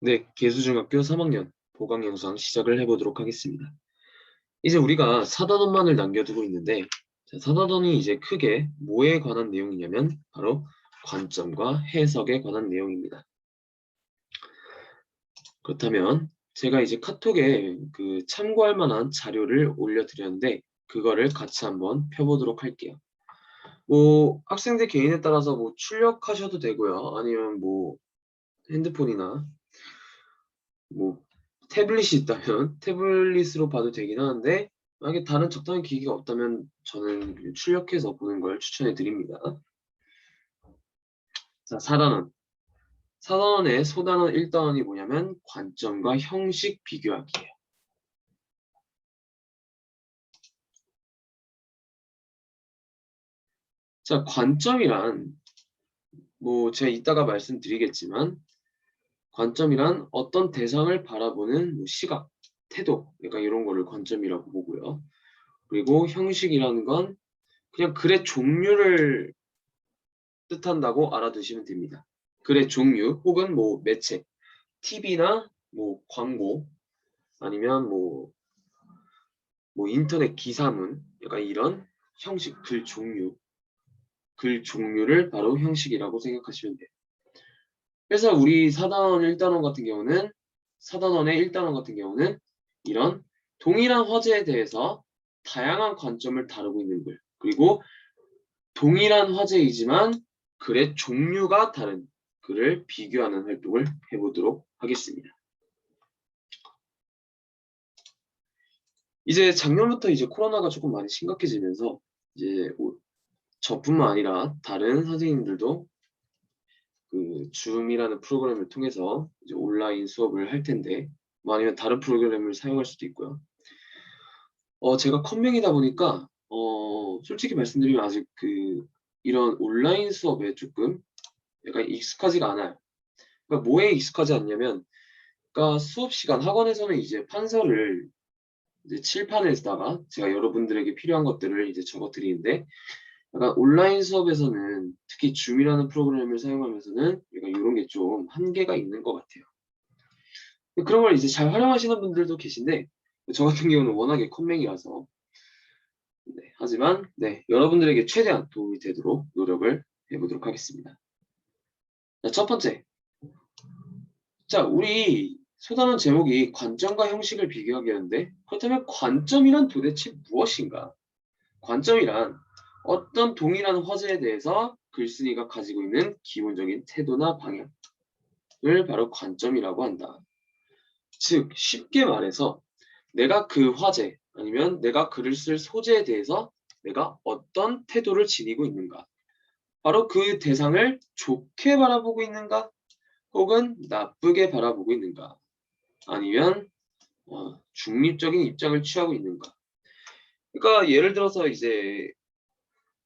네, 계수중학교 3학년 보강 영상 시작을 해보도록 하겠습니다. 이제 우리가 사단원만을 남겨두고 있는데, 사단원이 이제 크게 뭐에 관한 내용이냐면 바로 관점과 해석에 관한 내용입니다. 그렇다면 제가 이제 카톡에 그 참고할 만한 자료를 올려드렸는데 그거를 같이 한번 펴보도록 할게요. 뭐 학생들 개인에 따라서 뭐 출력하셔도 되고요. 아니면 뭐 핸드폰이나 뭐 태블릿이 있다면 태블릿으로 봐도 되긴 하는데 만약에 다른 적당한 기기가 없다면 저는 그냥 출력해서 보는 걸 추천해 드립니다. 자, 4단원. 4단원의 소단원 1단원이 뭐냐면 관점과 형식 비교하기예요. 자, 관점이란 뭐 제가 이따가 말씀드리겠지만 관점이란 어떤 대상을 바라보는 뭐 시각, 태도, 약간 이런 거를 관점이라고 보고요. 그리고 형식이라는 건 그냥 글의 종류를 뜻한다고 알아두시면 됩니다. 글의 종류 혹은 뭐 매체, TV나 뭐 광고 아니면 뭐 인터넷 기사문 약간 이런 형식 글 종류를 바로 형식이라고 생각하시면 돼요. 그래서 우리 사단원 1단원 같은 경우는 사단원의 1단원 같은 경우는 이런 동일한 화제에 대해서 다양한 관점을 다루고 있는 글 그리고 동일한 화제이지만 글의 종류가 다른 글을 비교하는 활동을 해보도록 하겠습니다. 이제 작년부터 이제 코로나가 조금 많이 심각해지면서 이제 저뿐만 아니라 다른 선생님들도 그 줌이라는 프로그램을 통해서 이제 온라인 수업을 할 텐데 뭐 아니면 다른 프로그램을 사용할 수도 있고요. 제가 컴맹이다 보니까 솔직히 말씀드리면 아직 그 이런 온라인 수업에 조금 약간 익숙하지가 않아요. 그러니까 뭐에 익숙하지 않냐면 그러니까 수업 시간 학원에서는 이제 판서를 이제 칠판에다가 제가 여러분들에게 필요한 것들을 이제 적어 드리는데 약간 온라인 수업에서는 특히 줌이라는 프로그램을 사용하면서는 약간 이런 게 좀 한계가 있는 것 같아요. 그런 걸 이제 잘 활용하시는 분들도 계신데 저 같은 경우는 워낙에 컴맹이라서 네, 하지만 네, 여러분들에게 최대한 도움이 되도록 노력을 해보도록 하겠습니다. 자, 첫 번째. 자, 우리 소단원 제목이 관점과 형식을 비교하겠는데 그렇다면 관점이란 도대체 무엇인가? 관점이란 어떤 동일한 화제에 대해서 글쓴이가 가지고 있는 기본적인 태도나 방향을 바로 관점이라고 한다. 즉, 쉽게 말해서 내가 그 화제 아니면 내가 글을 쓸 소재에 대해서 내가 어떤 태도를 지니고 있는가? 바로 그 대상을 좋게 바라보고 있는가? 혹은 나쁘게 바라보고 있는가? 아니면 중립적인 입장을 취하고 있는가? 그러니까 예를 들어서 이제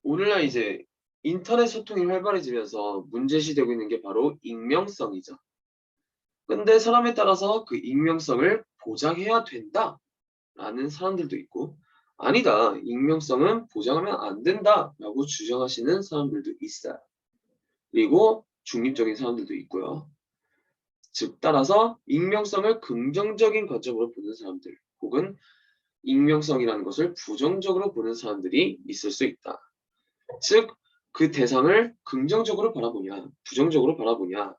오늘날 이제 인터넷 소통이 활발해지면서 문제시되고 있는 게 바로 익명성이죠. 근데 사람에 따라서 그 익명성을 보장해야 된다라는 사람들도 있고 아니다, 익명성은 보장하면 안 된다라고 주장하시는 사람들도 있어요. 그리고 중립적인 사람들도 있고요. 즉 따라서 익명성을 긍정적인 관점으로 보는 사람들 혹은 익명성이라는 것을 부정적으로 보는 사람들이 있을 수 있다. 즉, 그 대상을 긍정적으로 바라보냐, 부정적으로 바라보냐에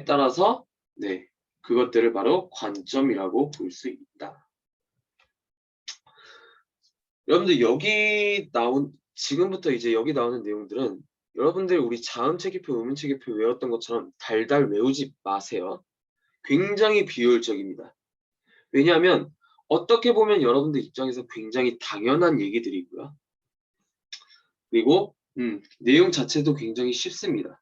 따라서 네, 그것들을 바로 관점이라고 볼 수 있다. 여러분들 지금부터 이제 여기 나오는 내용들은 여러분들 우리 자음체계표, 음운체계표 외웠던 것처럼 달달 외우지 마세요. 굉장히 비효율적입니다. 왜냐하면 어떻게 보면 여러분들 입장에서 굉장히 당연한 얘기들이고요. 그리고 내용 자체도 굉장히 쉽습니다.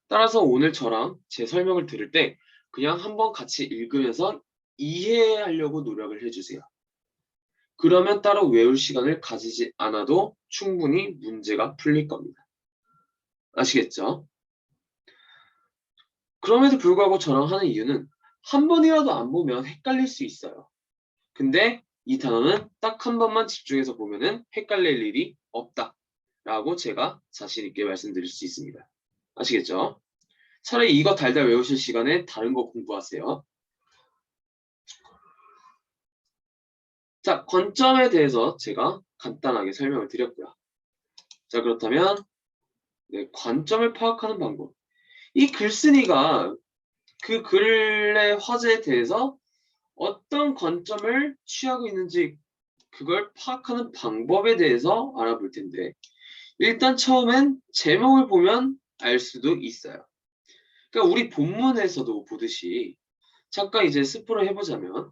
따라서 오늘 저랑 제 설명을 들을 때 그냥 한번 같이 읽으면서 이해하려고 노력을 해주세요. 그러면 따로 외울 시간을 가지지 않아도 충분히 문제가 풀릴 겁니다. 아시겠죠? 그럼에도 불구하고 저랑 하는 이유는 한 번이라도 안 보면 헷갈릴 수 있어요. 근데 이 단어는 딱 한 번만 집중해서 보면은 헷갈릴 일이 없다. 라고 제가 자신 있게 말씀드릴 수 있습니다. 아시겠죠? 차라리 이거 달달 외우실 시간에 다른 거 공부하세요. 자, 관점에 대해서 제가 간단하게 설명을 드렸고요. 자, 그렇다면 네, 관점을 파악하는 방법. 이 글쓴이가 그 글의 화제에 대해서 어떤 관점을 취하고 있는지 그걸 파악하는 방법에 대해서 알아볼 텐데 일단 처음엔 제목을 보면 알 수도 있어요. 그러니까 우리 본문에서도 보듯이 잠깐 이제 스포를 해보자면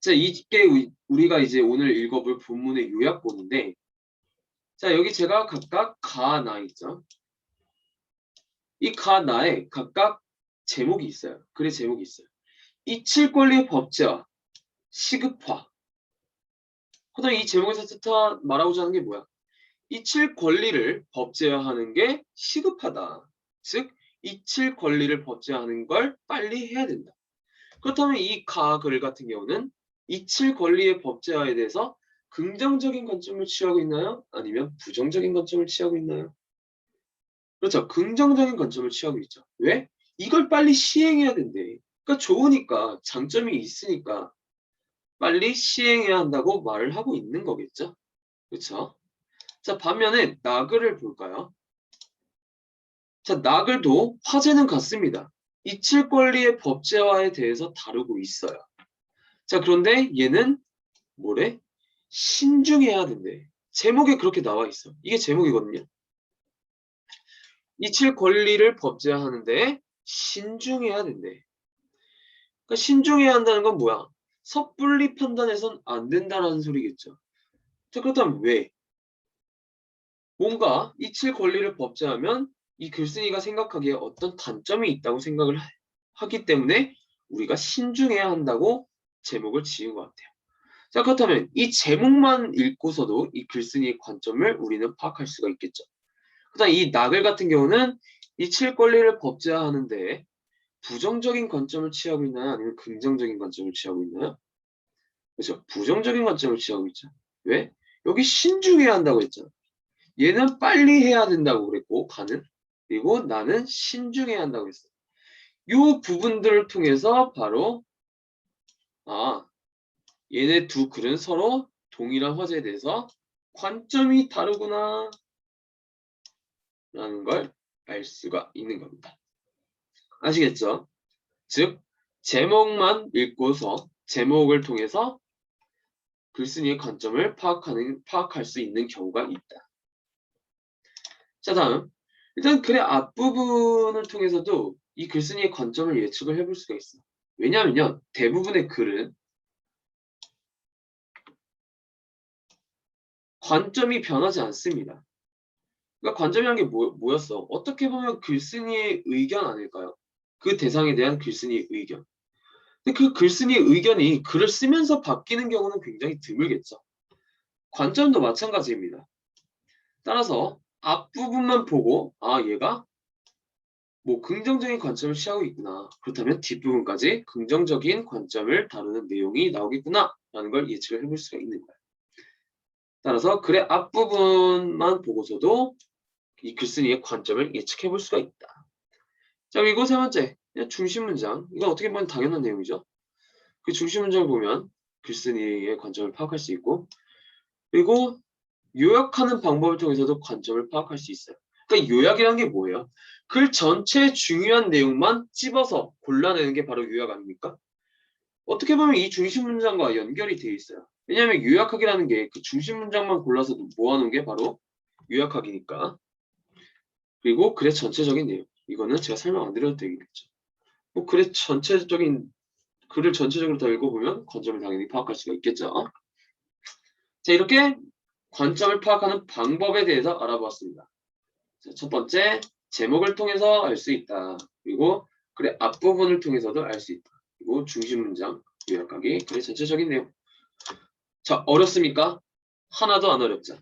자, 이게 우리가 이제 오늘 읽어볼 본문의 요약본인데 자, 여기 제가 각각 가, 나 있죠. 이 가, 나에 각각 제목이 있어요. 글의 제목이 있어요. 이칠 권리의 법제화, 시급화. 그다음 이 제목에서 말하고자 하는 게 뭐야? 이칠 권리를 법제화하는 게 시급하다. 즉, 이칠 권리를 법제화하는 걸 빨리 해야 된다. 그렇다면 이 가 글 같은 경우는 이칠 권리의 법제화에 대해서 긍정적인 관점을 취하고 있나요? 아니면 부정적인 관점을 취하고 있나요? 그렇죠. 긍정적인 관점을 취하고 있죠. 왜? 이걸 빨리 시행해야 된대. 그러니까 좋으니까, 장점이 있으니까 빨리 시행해야 한다고 말을 하고 있는 거겠죠. 그렇죠? 자, 반면에 나글을 볼까요? 자, 나글도 화제는 같습니다. 이칠 권리의 법제화에 대해서 다루고 있어요. 자, 그런데 얘는 뭐래? 신중해야 된대. 제목에 그렇게 나와 있어. 이게 제목이거든요. 이칠 권리를 법제화하는데 신중해야 된대. 그러니까 신중해야 한다는 건 뭐야? 섣불리 판단해선 안 된다는 소리겠죠. 자, 그렇다면 왜? 뭔가 이칠 권리를 법제하면 이 글쓴이가 생각하기에 어떤 단점이 있다고 생각을 하기 때문에 우리가 신중해야 한다고 제목을 지은 것 같아요. 자, 그렇다면 이 제목만 읽고서도 이 글쓴이의 관점을 우리는 파악할 수가 있겠죠. 그다음 이 나글 같은 경우는 이칠 권리를 법제화하는데 부정적인 관점을 취하고 있나요? 아니면 긍정적인 관점을 취하고 있나요? 그렇죠. 부정적인 관점을 취하고 있죠. 왜? 여기 신중해야 한다고 했잖아. 얘는 빨리 해야 된다고 그랬고 가는 그리고 나는 신중해야 한다고 했어. 이 부분들을 통해서 바로 얘네 두 글은 서로 동일한 화제에 대해서 관점이 다르구나 라는 걸 알 수가 있는 겁니다. 아시겠죠? 즉 제목만 읽고서 제목을 통해서 글쓴이의 관점을 파악할 수 있는 경우가 있다. 자, 다음 일단 글의 앞부분을 통해서도 이 글쓴이의 관점을 예측을 해볼 수가 있어. 왜냐하면요, 대부분의 글은 관점이 변하지 않습니다. 그러니까 관점이란 게 뭐였어? 어떻게 보면 글쓴이의 의견 아닐까요? 그 대상에 대한 글쓴이의 의견. 근데 그 글쓴이의 의견이 글을 쓰면서 바뀌는 경우는 굉장히 드물겠죠. 관점도 마찬가지입니다. 따라서 앞부분만 보고 얘가 뭐 긍정적인 관점을 취하고 있구나. 그렇다면 뒷부분까지 긍정적인 관점을 다루는 내용이 나오겠구나 라는 걸 예측을 해볼 수가 있는 거예요. 따라서 글의 앞부분만 보고서도 이 글쓴이의 관점을 예측해 볼 수가 있다. 자, 그리고 세 번째, 중심 문장. 이건 어떻게 보면 당연한 내용이죠. 그 중심 문장을 보면 글쓴이의 관점을 파악할 수 있고, 그리고 요약하는 방법을 통해서도 관점을 파악할 수 있어요. 그러니까 요약이라는 게 뭐예요? 글 전체의 중요한 내용만 찝어서 골라내는 게 바로 요약 아닙니까? 어떻게 보면 이 중심 문장과 연결이 되어 있어요. 왜냐하면 요약하기라는 게 그 중심 문장만 골라서 모아놓은 게 바로 요약하기니까. 그리고 글의 전체적인 내용. 이거는 제가 설명 안 드려도 되겠죠. 뭐 글의 글을 전체적으로 다 읽어보면 관점을 당연히 파악할 수가 있겠죠. 자, 이렇게 관점을 파악하는 방법에 대해서 알아보았습니다. 자, 첫 번째, 제목을 통해서 알 수 있다. 그리고 글의 앞부분을 통해서도 알 수 있다. 그리고 중심 문장, 요약하기, 글의 전체적인 내용. 자, 어렵습니까? 하나도 안 어렵죠.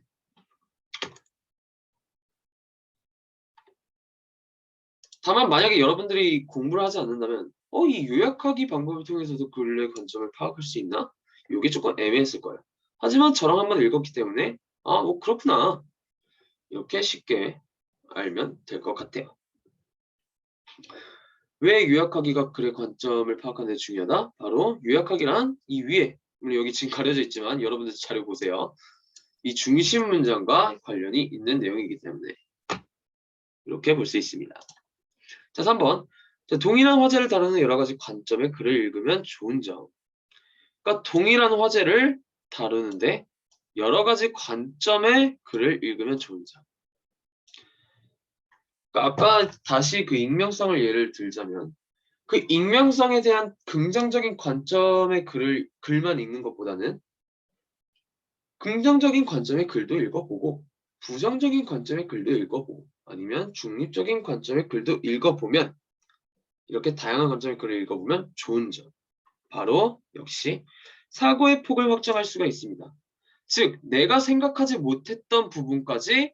다만 만약에 여러분들이 공부를 하지 않는다면 이 요약하기 방법을 통해서도 글의 관점을 파악할 수 있나? 이게 조금 애매했을 거예요. 하지만 저랑 한번 읽었기 때문에 뭐 그렇구나. 이렇게 쉽게 알면 될 것 같아요. 왜 요약하기가 글의 관점을 파악하는 데 중요하다? 바로 요약하기란 이 위에, 물론 여기 지금 가려져 있지만 여러분들 자료 보세요. 이 중심 문장과 관련이 있는 내용이기 때문에 이렇게 볼 수 있습니다. 자, 3번. 자, 동일한 화제를 다루는 여러 가지 관점의 글을 읽으면 좋은 점. 그러니까 동일한 화제를 다루는데 여러 가지 관점의 글을 읽으면 좋은 점. 그러니까 아까 다시 그 익명성을 예를 들자면 그 익명성에 대한 긍정적인 관점의 글만 읽는 것보다는 긍정적인 관점의 글도 읽어보고 부정적인 관점의 글도 읽어보고 아니면 중립적인 관점의 글도 읽어보면 이렇게 다양한 관점의 글을 읽어보면 좋은 점. 바로 역시 사고의 폭을 확장할 수가 있습니다. 즉 내가 생각하지 못했던 부분까지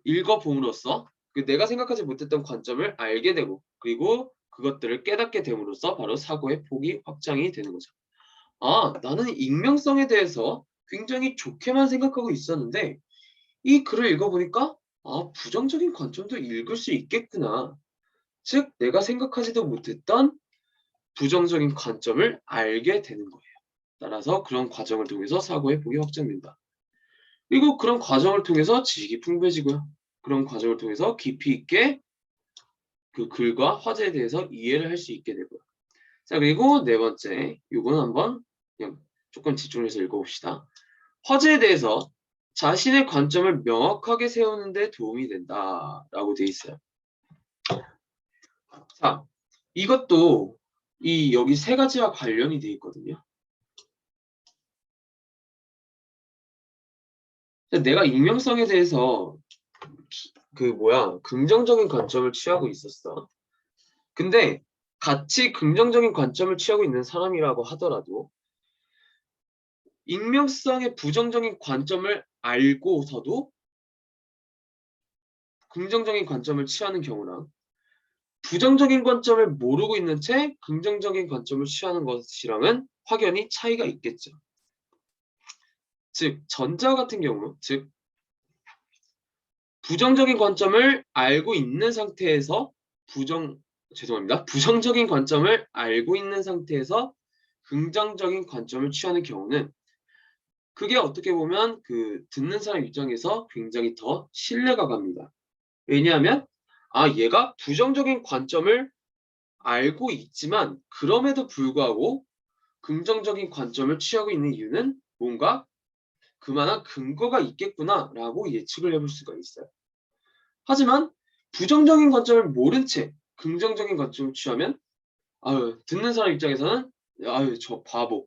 읽어봄으로써 내가 생각하지 못했던 관점을 알게 되고 그리고 그것들을 깨닫게 됨으로써 바로 사고의 폭이 확장이 되는 거죠. 아, 나는 익명성에 대해서 굉장히 좋게만 생각하고 있었는데 이 글을 읽어보니까 부정적인 관점도 읽을 수 있겠구나. 즉 내가 생각하지도 못했던 부정적인 관점을 알게 되는 거예요. 따라서 그런 과정을 통해서 사고의 폭이 확장된다. 그리고 그런 과정을 통해서 지식이 풍부해지고요. 그런 과정을 통해서 깊이 있게 그 글과 화제에 대해서 이해를 할 수 있게 되고요. 자, 그리고 네 번째, 이건 한번 그냥 조금 집중해서 읽어봅시다. 화제에 대해서 자신의 관점을 명확하게 세우는 데 도움이 된다라고 돼 있어요. 자, 이것도 여기 세 가지와 관련이 돼 있거든요. 내가 익명성에 대해서 긍정적인 관점을 취하고 있었어. 근데 같이 긍정적인 관점을 취하고 있는 사람이라고 하더라도 익명성의 부정적인 관점을 알고서도 긍정적인 관점을 취하는 경우랑 부정적인 관점을 모르고 있는 채 긍정적인 관점을 취하는 것이랑은 확연히 차이가 있겠죠. 즉 전자와 같은 경우, 즉 부정적인 관점을 알고 있는 상태에서 부정적인 관점을 알고 있는 상태에서 긍정적인 관점을 취하는 경우는 그게 어떻게 보면 듣는 사람 입장에서 굉장히 더 신뢰가 갑니다. 왜냐하면 얘가 부정적인 관점을 알고 있지만 그럼에도 불구하고 긍정적인 관점을 취하고 있는 이유는 뭔가 그만한 근거가 있겠구나라고 예측을 해볼 수가 있어요. 하지만 부정적인 관점을 모른 채 긍정적인 관점을 취하면 듣는 사람 입장에서는 저 바보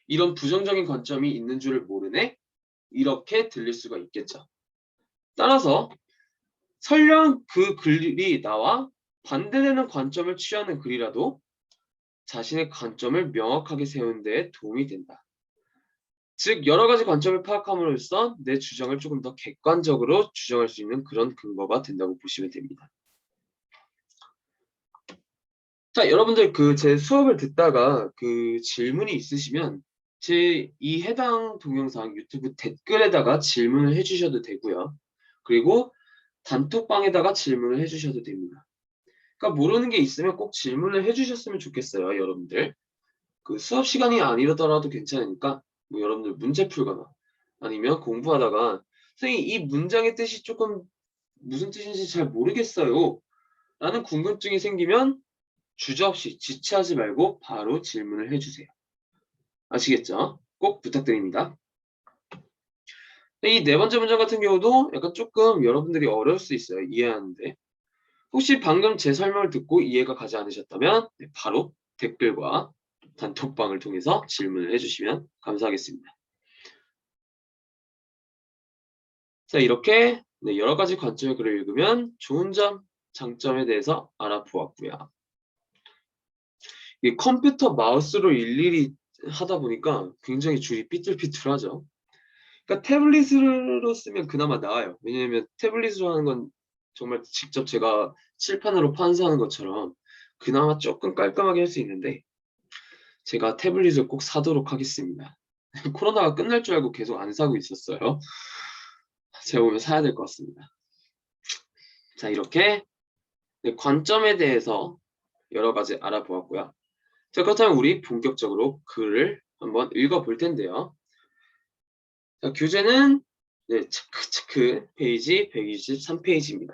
이런 부정적인 관점이 있는 줄을 모르네 이렇게 들릴 수가 있겠죠. 따라서 설령 그 글이 나와 반대되는 관점을 취하는 글이라도 자신의 관점을 명확하게 세우는 데 도움이 된다. 즉 여러 가지 관점을 파악함으로써 내 주장을 조금 더 객관적으로 주장할 수 있는 그런 근거가 된다고 보시면 됩니다. 자, 여러분들 제 수업을 듣다가 질문이 있으시면 제 이 해당 동영상 유튜브 댓글에다가 질문을 해주셔도 되고요. 그리고 단톡방에다가 질문을 해주셔도 됩니다. 그러니까 모르는 게 있으면 꼭 질문을 해주셨으면 좋겠어요, 여러분들. 수업 시간이 아니더라도 괜찮으니까 여러분들 문제 풀거나 아니면 공부하다가 선생님 이 문장의 뜻이 조금 무슨 뜻인지 잘 모르겠어요 라는 궁금증이 생기면 주저없이 지체하지 말고 바로 질문을 해주세요. 아시겠죠? 꼭 부탁드립니다. 이 네 번째 문장 같은 경우도 약간 조금 여러분들이 어려울 수 있어요. 이해하는데. 혹시 방금 제 설명을 듣고 이해가 가지 않으셨다면 바로 댓글과 단톡방을 통해서 질문을 해주시면 감사하겠습니다. 자, 이렇게 여러 가지 관점의 글을 읽으면 좋은 점, 장점에 대해서 알아보았고요. 이 컴퓨터 마우스로 일일이 하다 보니까 굉장히 줄이 삐뚤삐뚤하죠. 그러니까 태블릿으로 쓰면 그나마 나아요. 왜냐하면 태블릿으로 하는 건 정말 직접 제가 칠판으로 판사하는 것처럼 그나마 조금 깔끔하게 할 수 있는데 제가 태블릿을 꼭 사도록 하겠습니다. 코로나가 끝날 줄 알고 계속 안 사고 있었어요. 제가 보면 사야 될 것 같습니다. 자, 이렇게 관점에 대해서 여러 가지 알아보았고요. 자, 그렇다면 우리 본격적으로 글을 한번 읽어볼 텐데요. 자, 교재는 네, 체크 페이지 123페이지입니다.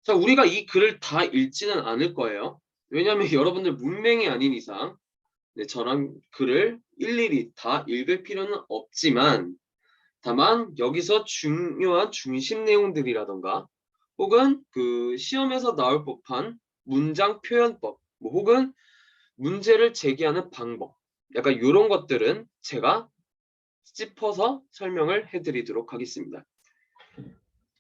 자, 우리가 이 글을 다 읽지는 않을 거예요. 왜냐하면 여러분들 문맹이 아닌 이상 저랑 글을 일일이 다 읽을 필요는 없지만 다만 여기서 중요한 중심 내용들이라던가 혹은 그 시험에서 나올 법한 문장 표현법 혹은 문제를 제기하는 방법 약간 이런 것들은 제가 짚어서 설명을 해드리도록 하겠습니다.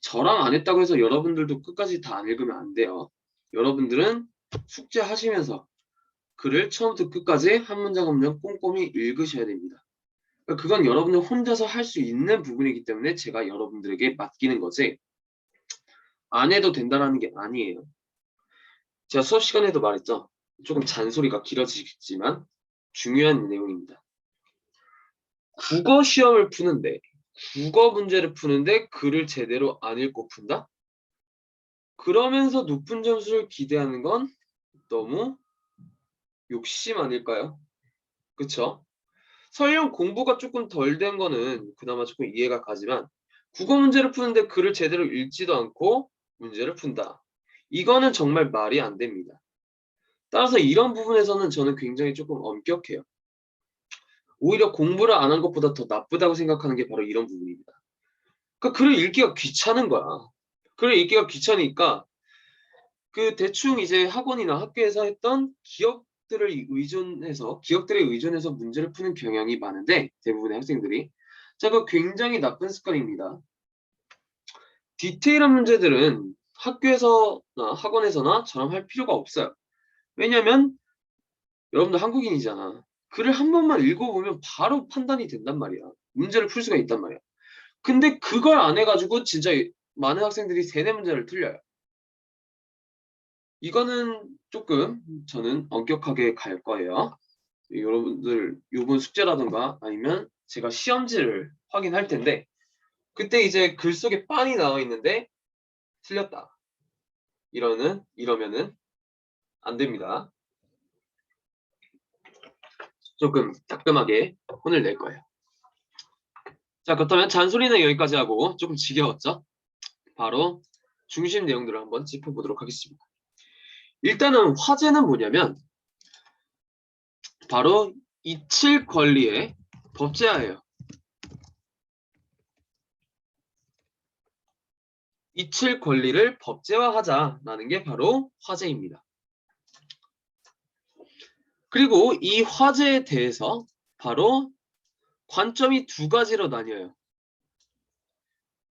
저랑 안 했다고 해서 여러분들도 끝까지 다 안 읽으면 안 돼요. 여러분들은 숙제하시면서 글을 처음부터 끝까지 한 문장 한 문장 꼼꼼히 읽으셔야 됩니다. 그건 여러분들 혼자서 할 수 있는 부분이기 때문에 제가 여러분들에게 맡기는 거지 안 해도 된다는 게 아니에요. 제가 수업 시간에도 말했죠. 조금 잔소리가 길어지겠지만 중요한 내용입니다. 국어 시험을 푸는데 국어 문제를 푸는데 글을 제대로 안 읽고 푼다? 그러면서 높은 점수를 기대하는 건 너무 욕심 아닐까요? 그쵸? 설령 공부가 조금 덜 된 거는 그나마 조금 이해가 가지만 국어 문제를 푸는데 글을 제대로 읽지도 않고 문제를 푼다. 이거는 정말 말이 안 됩니다. 따라서 이런 부분에서는 저는 굉장히 조금 엄격해요. 오히려 공부를 안 한 것보다 더 나쁘다고 생각하는 게 바로 이런 부분입니다. 그러니까 글을 읽기가 귀찮은 거야. 글을 읽기가 귀찮으니까 그 대충 이제 학원이나 학교에서 했던 기억들에 의존해서 문제를 푸는 경향이 많은데 대부분의 학생들이 자, 그 굉장히 나쁜 습관입니다. 디테일한 문제들은 학교에서나 학원에서나 저랑 할 필요가 없어요. 왜냐면 여러분들 한국인이잖아. 글을 한 번만 읽어보면 바로 판단이 된단 말이야. 문제를 풀 수가 있단 말이야. 근데 그걸 안 해가지고 진짜 많은 학생들이 세네 문제를 틀려요. 이거는 조금 저는 엄격하게 갈 거예요. 여러분들 요번 숙제라던가 아니면 제가 시험지를 확인할 텐데 그때 이제 글 속에 빤히 나와 있는데 틀렸다. 이러면은 안 됩니다. 조금 따끔하게 혼을 낼 거예요. 자, 그렇다면 잔소리는 여기까지 하고 조금 지겨웠죠? 바로 중심 내용들을 한번 짚어보도록 하겠습니다. 일단은 화제는 뭐냐면 바로 이칠 권리의 법제화예요. 이칠 권리를 법제화하자라는 게 바로 화제입니다. 그리고 이 화제에 대해서 바로 관점이 두 가지로 나뉘어요.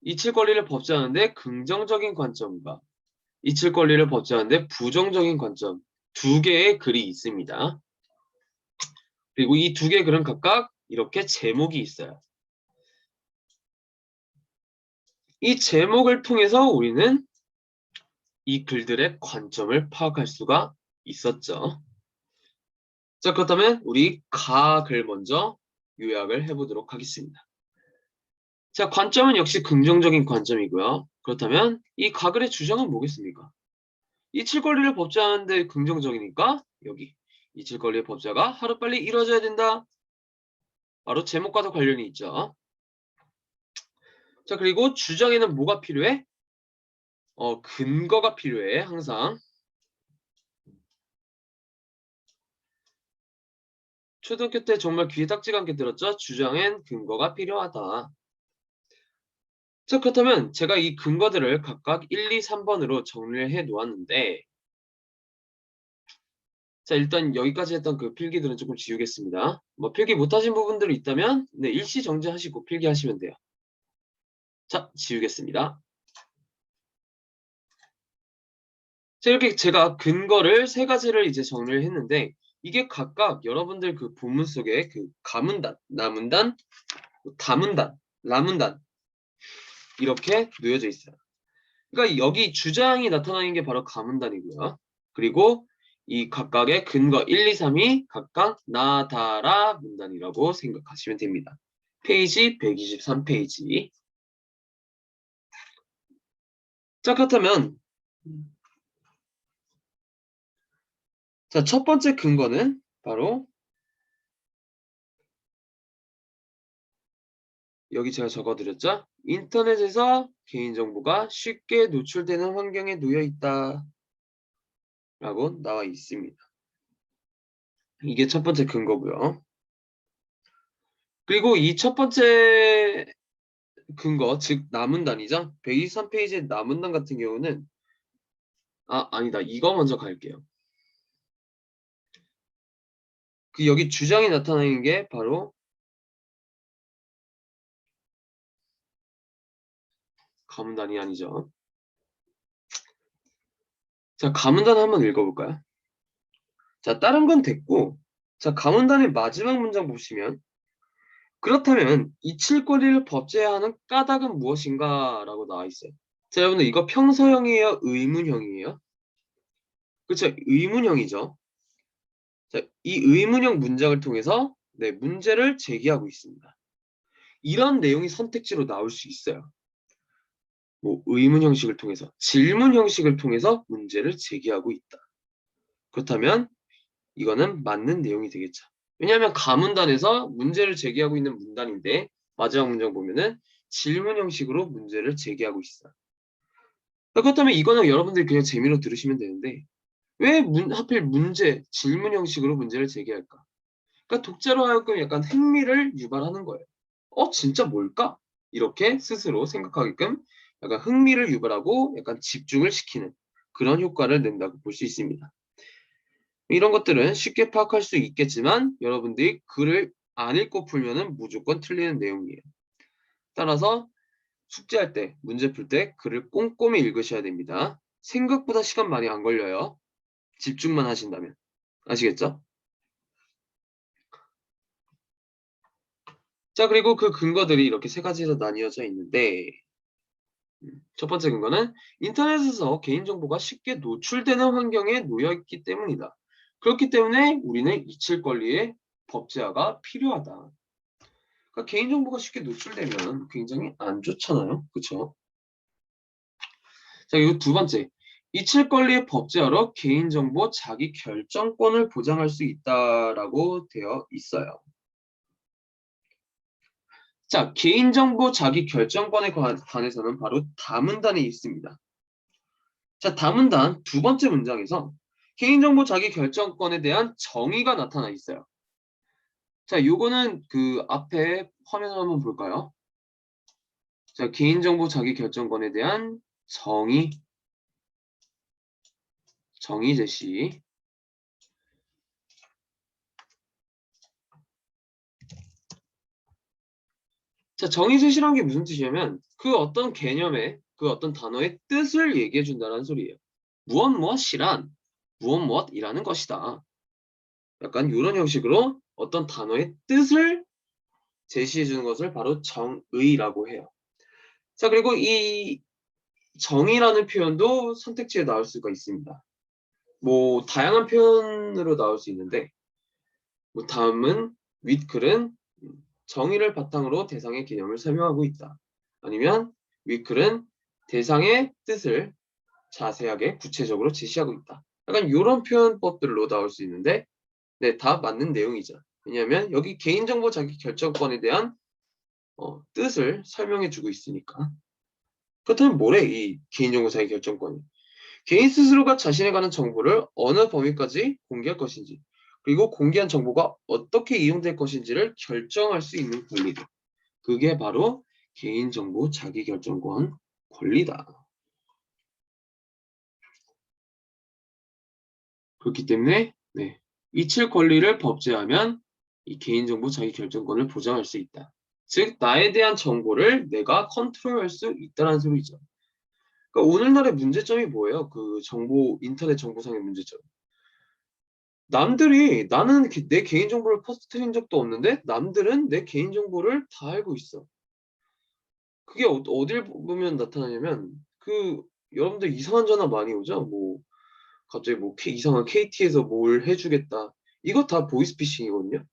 이칠 권리를 법제화하는데 긍정적인 관점과 이칠 권리를 법제화하는데 부정적인 관점 두 개의 글이 있습니다. 그리고 이 두 개의 글은 각각 이렇게 제목이 있어요. 이 제목을 통해서 우리는 이 글들의 관점을 파악할 수가 있었죠. 자, 그렇다면 우리 가글 먼저 요약을 해보도록 하겠습니다. 자, 관점은 역시 긍정적인 관점이고요. 그렇다면 이 가글의 주장은 뭐겠습니까? 이칠 권리를 법제화하는데 긍정적이니까 여기 이칠 권리의 법제화가 하루빨리 이루어져야 된다. 바로 제목과도 관련이 있죠. 자, 그리고 주장에는 뭐가 필요해? 근거가 필요해, 항상. 초등학교 때 정말 귀에 딱지가 않게 들었죠? 주장엔 근거가 필요하다. 자, 그렇다면 제가 이 근거들을 각각 1, 2, 3번으로 정리를 해 놓았는데 자, 일단 여기까지 했던 그 필기들은 조금 지우겠습니다. 뭐 필기 못하신 부분들이 있다면 네, 일시 정지하시고 필기하시면 돼요. 자, 지우겠습니다. 자, 이렇게 제가 근거를 세 가지를 이제 정리를 했는데 이게 각각 여러분들 그 본문 속에 그 가문단, 나문단, 다문단, 라문단 이렇게 놓여져 있어요. 그러니까 여기 주장이 나타나는 게 바로 가문단이고요. 그리고 이 각각의 근거 1, 2, 3이 각각 나다라 문단이라고 생각하시면 됩니다. 페이지 123페이지. 자, 그렇다면 자, 첫 번째 근거는 바로 여기 제가 적어드렸죠? 인터넷에서 개인정보가 쉽게 노출되는 환경에 놓여 있다 라고 나와 있습니다. 이게 첫 번째 근거고요. 그리고 이 첫 번째 근거, 즉 남은단이죠. 123페이지의 남은단 같은 경우는 아니다. 이거 먼저 갈게요. 그 여기 주장이 나타나는 게 바로 가문단이 아니죠. 자, 가문단 한번 읽어볼까요? 자, 다른 건 됐고, 자, 가문단의 마지막 문장 보시면 그렇다면 이칠거리를 법제화하는 까닭은 무엇인가? 라고 나와 있어요. 자, 여러분들 이거 평서형이에요? 의문형이에요? 그렇죠? 의문형이죠. 자, 이 의문형 문장을 통해서 네, 문제를 제기하고 있습니다. 이런 내용이 선택지로 나올 수 있어요. 뭐 의문 형식을 통해서, 질문 형식을 통해서 문제를 제기하고 있다. 그렇다면 이거는 맞는 내용이 되겠죠. 왜냐하면 가문단에서 문제를 제기하고 있는 문단인데 마지막 문장 보면은 질문 형식으로 문제를 제기하고 있어. 그렇다면 이거는 여러분들이 그냥 재미로 들으시면 되는데 왜 하필 질문 형식으로 문제를 제기할까? 그러니까 독자로 하여금 약간 흥미를 유발하는 거예요. 진짜 뭘까? 이렇게 스스로 생각하게끔 약간 흥미를 유발하고 약간 집중을 시키는 그런 효과를 낸다고 볼 수 있습니다. 이런 것들은 쉽게 파악할 수 있겠지만 여러분들이 글을 안 읽고 풀면은 무조건 틀리는 내용이에요. 따라서 숙제할 때, 문제 풀 때 글을 꼼꼼히 읽으셔야 됩니다. 생각보다 시간 많이 안 걸려요. 집중만 하신다면. 아시겠죠? 자, 그리고 그 근거들이 이렇게 세 가지로 나뉘어져 있는데 첫 번째 근거는 인터넷에서 개인정보가 쉽게 노출되는 환경에 놓여 있기 때문이다. 그렇기 때문에 우리는 이칠 권리의 법제화가 필요하다. 그러니까 개인정보가 쉽게 노출되면 굉장히 안 좋잖아요. 그렇죠? 자, 그리고 두 번째. 이칠 권리의 법제화로 개인정보 자기 결정권을 보장할 수 있다라고 되어 있어요. 자, 개인정보 자기 결정권에 관해서는 바로 다문단이 있습니다. 자, 다문단 두 번째 문장에서 개인정보 자기 결정권에 대한 정의가 나타나 있어요. 자, 요거는 그 앞에 화면을 한번 볼까요? 자, 개인정보 자기 결정권에 대한 정의 제시. 자, 정의 제시라는 게 무슨 뜻이냐면 그 어떤 개념의 그 어떤 단어의 뜻을 얘기해 준다는 소리예요. 무엇 무엇이란 무엇 무엇이라는 것이다. 약간 이런 형식으로 어떤 단어의 뜻을 제시해 주는 것을 바로 정의라고 해요. 자, 그리고 이 정의라는 표현도 선택지에 나올 수가 있습니다. 뭐 다양한 표현으로 나올 수 있는데 뭐 다음은 윗글은 정의를 바탕으로 대상의 개념을 설명하고 있다. 아니면 윗글은 대상의 뜻을 자세하게 구체적으로 제시하고 있다. 약간 이런 표현법들로 나올 수 있는데 네, 다 맞는 내용이죠. 왜냐하면 여기 개인정보 자기 결정권에 대한 뜻을 설명해 주고 있으니까. 그렇다면 뭐래 이 개인정보 자기 결정권이? 개인 스스로가 자신에 관한 정보를 어느 범위까지 공개할 것인지 그리고 공개한 정보가 어떻게 이용될 것인지를 결정할 수 있는 권리다. 그게 바로 개인정보 자기결정권 권리다. 그렇기 때문에 네, 이칠 권리를 법제하면 이 개인정보 자기결정권을 보장할 수 있다. 즉 나에 대한 정보를 내가 컨트롤할 수 있다는 소리죠. 그러니까 오늘날의 문제점이 뭐예요? 그 인터넷 정보상의 문제점. 남들이 나는 내 개인정보를 퍼뜨린 적도 없는데 남들은 내 개인정보를 다 알고 있어. 그게 어딜 보면 나타나냐면 여러분들 이상한 전화 많이 오죠? 뭐 갑자기 뭐 이상한 KT에서 뭘 해주겠다. 이거 다 보이스피싱이거든요.